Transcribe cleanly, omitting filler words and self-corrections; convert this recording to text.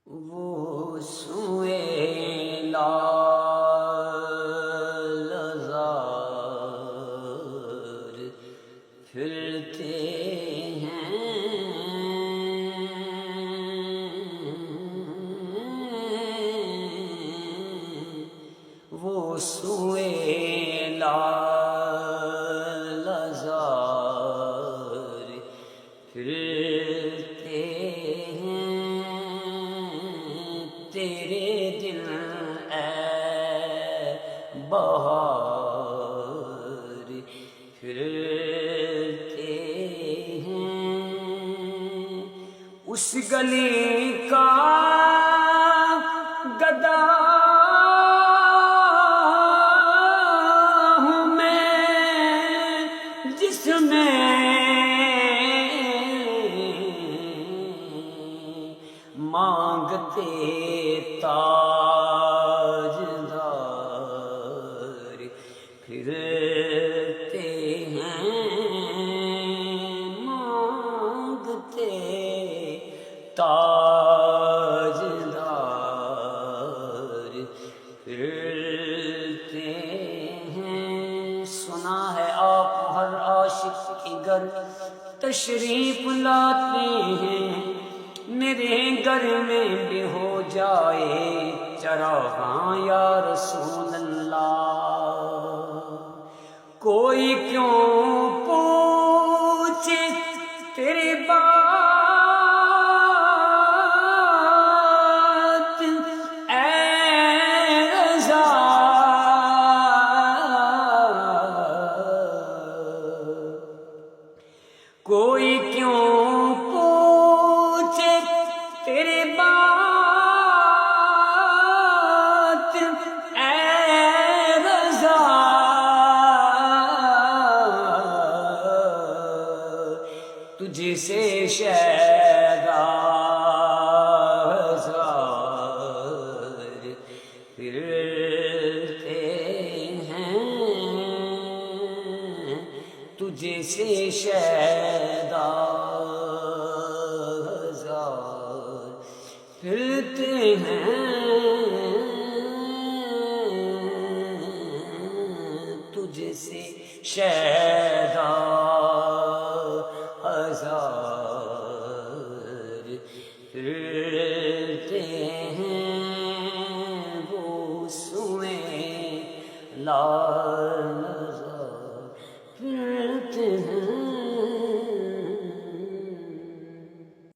وہ سوئے لال زار پھرتے ہیں، وہ سوئے لال زار پھرتے ہیں، تیرے دل اے بہار پھرتے ہیں، اس گلی کا گدا ہوں میں جس میں مانگتے تاجدار پھرتے ہیں، مانگتے تاجدار پھرتے ہیں۔ سنا ہے آپ ہر عاشق کے گھر تشریف لاتے ہیں، میرے گھر میں بھی ہو جائے چراغاں یا رسول اللہ۔ کوئی کیوں پوچھے تیری بات اے رضا، کوئی کیوں تیرے بات اے رضا، تجھ سے شیدا ہزار پھرتے ہیں، تجھ سے شیدا پھرتے ہیں، تجھ سے شیدا ہزار پھرتے ہیں، وہ سوئے لا